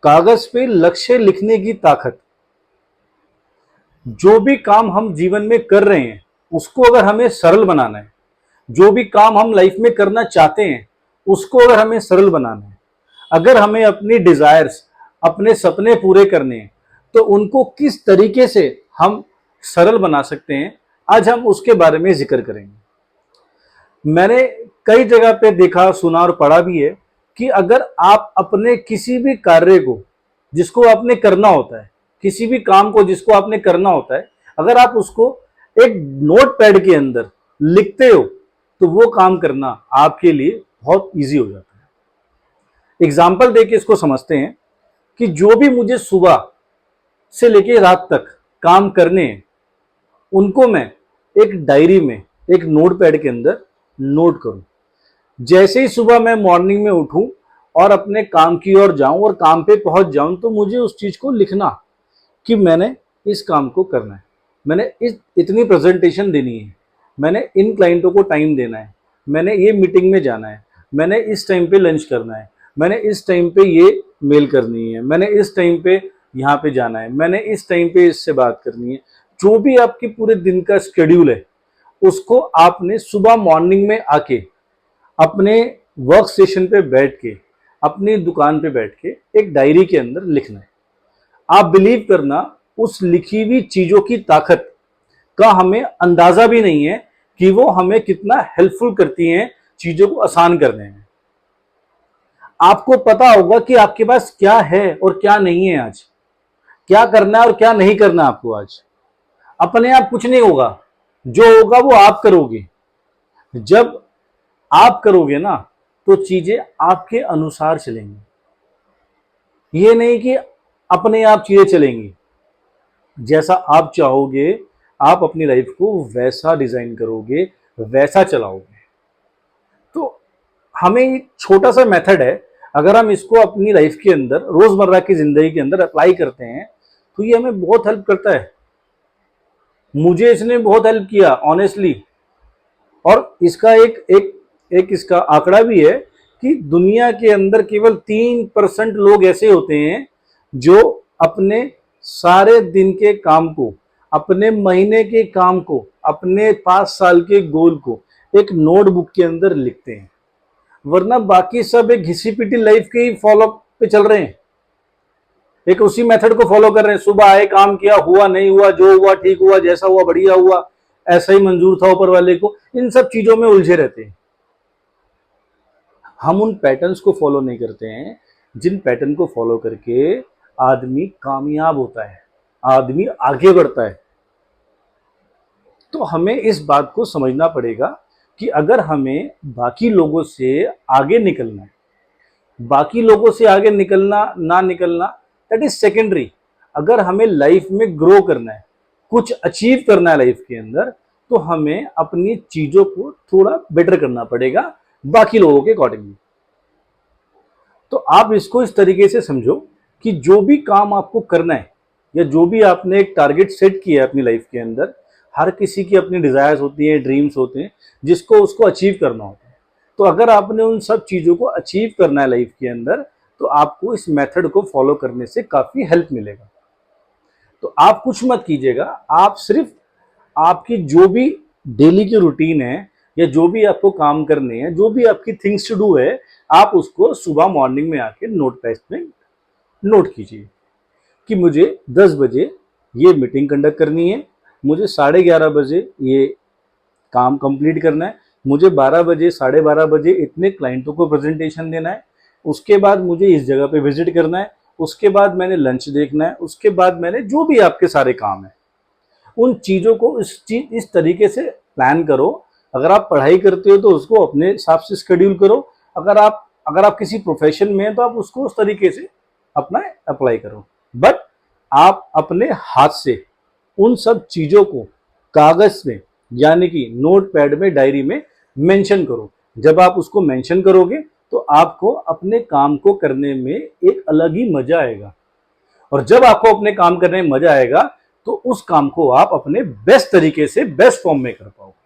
कागज पे लक्ष्य लिखने की ताकत। जो भी काम हम जीवन में कर रहे हैं उसको अगर हमें सरल बनाना है, जो भी काम हम लाइफ में करना चाहते हैं उसको अगर हमें सरल बनाना है, अगर हमें अपनी डिजायर्स, अपने सपने पूरे करने हैं, तो उनको किस तरीके से हम सरल बना सकते हैं, आज हम उसके बारे में जिक्र करेंगे। मैंने कई जगह पे देखा, सुना और पढ़ा भी है कि अगर आप अपने किसी भी कार्य को जिसको आपने करना होता है, किसी भी काम को जिसको आपने करना होता है, अगर आप उसको एक नोट पैड के अंदर लिखते हो तो वो काम करना आपके लिए बहुत इजी हो जाता है। एग्जाम्पल देके इसको समझते हैं कि जो भी मुझे सुबह से लेके रात तक काम करने हैं उनको मैं एक डायरी में, एक नोट पैड के अंदर नोट करूं। जैसे ही सुबह मैं मॉर्निंग में उठूं और अपने काम की ओर जाऊं और काम पे पहुंच जाऊं तो मुझे उस चीज को लिखना कि मैंने इस काम को करना है, मैंने इतनी प्रेजेंटेशन देनी है, मैंने इन क्लाइंटों को टाइम देना है, मैंने ये मीटिंग में जाना है, मैंने इस टाइम पे लंच करना है, मैंने इस टाइम पे ये मेल करनी है, मैंने इस टाइम पे यहाँ पे जाना है, मैंने इस टाइम पे इससे बात करनी है। जो भी आपके पूरे दिन का शेड्यूल है उसको आपने सुबह मॉर्निंग में आके अपने वर्क स्टेशन पे बैठ के, अपनी दुकान पे बैठ के एक डायरी के अंदर लिखना है। आप बिलीव करना, उस लिखी हुई चीजों की ताकत का हमें अंदाजा भी नहीं है कि वो हमें कितना हेल्पफुल करती हैं चीजों को आसान करने में। आपको पता होगा कि आपके पास क्या है और क्या नहीं है, आज क्या करना है और क्या नहीं करना आपको। आज अपने आप कुछ नहीं होगा, जो होगा वो आप करोगे। जब आप करोगे ना तो चीजें आपके अनुसार चलेंगी। ये नहीं कि अपने आप चीजें चलेंगी, जैसा आप चाहोगे आप अपनी लाइफ को वैसा डिजाइन करोगे, वैसा चलाओगे। तो हमें एक छोटा सा मेथड है, अगर हम इसको अपनी लाइफ के अंदर, रोजमर्रा की जिंदगी के अंदर अप्लाई करते हैं तो ये हमें बहुत हेल्प करता है। मुझे इसने बहुत हेल्प किया ऑनेस्टली। और इसका एक इसका आंकड़ा भी है कि दुनिया के अंदर केवल 3% लोग ऐसे होते हैं जो अपने सारे दिन के काम को, अपने महीने के काम को, अपने 5 साल के गोल को एक नोटबुक के अंदर लिखते हैं। वरना बाकी सब एक घिसी पिटी लाइफ के ही फॉलो पे चल रहे हैं, एक उसी मेथड को फॉलो कर रहे हैं। सुबह आए, काम किया, हुआ नहीं हुआ, जो हुआ ठीक हुआ, जैसा हुआ बढ़िया हुआ, ऐसा ही मंजूर था ऊपर वाले को, इन सब चीजों में उलझे रहते हैं। हम उन पैटर्न्स को फॉलो नहीं करते हैं जिन पैटर्न को फॉलो करके आदमी कामयाब होता है, आदमी आगे बढ़ता है। तो हमें इस बात को समझना पड़ेगा कि अगर हमें बाकी लोगों से आगे निकलना है, बाकी लोगों से आगे निकलना ना निकलना दैट इज सेकेंडरी। अगर हमें लाइफ में ग्रो करना है, कुछ अचीव करना है लाइफ के अंदर, तो हमें अपनी चीजों को थोड़ा बेटर करना पड़ेगा बाकी लोगों के अकॉर्डिंगली। तो आप इसको इस तरीके से समझो कि जो भी काम आपको करना है या जो भी आपने एक टारगेट सेट किया है अपनी लाइफ के अंदर, हर किसी की अपनी डिजायर्स होती हैं, ड्रीम्स होते हैं जिसको उसको अचीव करना होता है। तो अगर आपने उन सब चीजों को अचीव करना है लाइफ के अंदर, तो आपको इस मेथड को फॉलो करने से काफी हेल्प मिलेगा। तो आप कुछ मत कीजिएगा, आप सिर्फ आपकी जो भी डेली की रूटीन है या जो भी आपको काम करने हैं, जो भी आपकी थिंग्स टू डू है, आप उसको सुबह मॉर्निंग में आके नोट पैड में नोट कीजिए कि मुझे 10 बजे ये मीटिंग कंडक्ट करनी है, मुझे 11:30 बजे ये काम कंप्लीट करना है, मुझे 12 बजे, 12:30 बजे इतने क्लाइंटों को प्रेजेंटेशन देना है, उसके बाद मुझे इस जगह पे विजिट करना है, उसके बाद मैंने लंच देखना है, उसके बाद मैंने जो भी आपके सारे काम है उन चीज़ों को इस तरीके से प्लान करो। अगर आप पढ़ाई करते हो तो उसको अपने हिसाब से शेड्यूल करो। अगर आप किसी प्रोफेशन में हैं तो आप उसको उस तरीके से अपना अप्लाई करो। बट आप अपने हाथ से उन सब चीज़ों को कागज में, यानी कि नोट पैड में, डायरी में मेंशन करो। जब आप उसको मेंशन करोगे तो आपको अपने काम को करने में एक अलग ही मजा आएगा। और जब आपको अपने काम करने में मजा आएगा तो उस काम को आप अपने बेस्ट तरीके से, बेस्ट फॉर्म में कर पाओगे।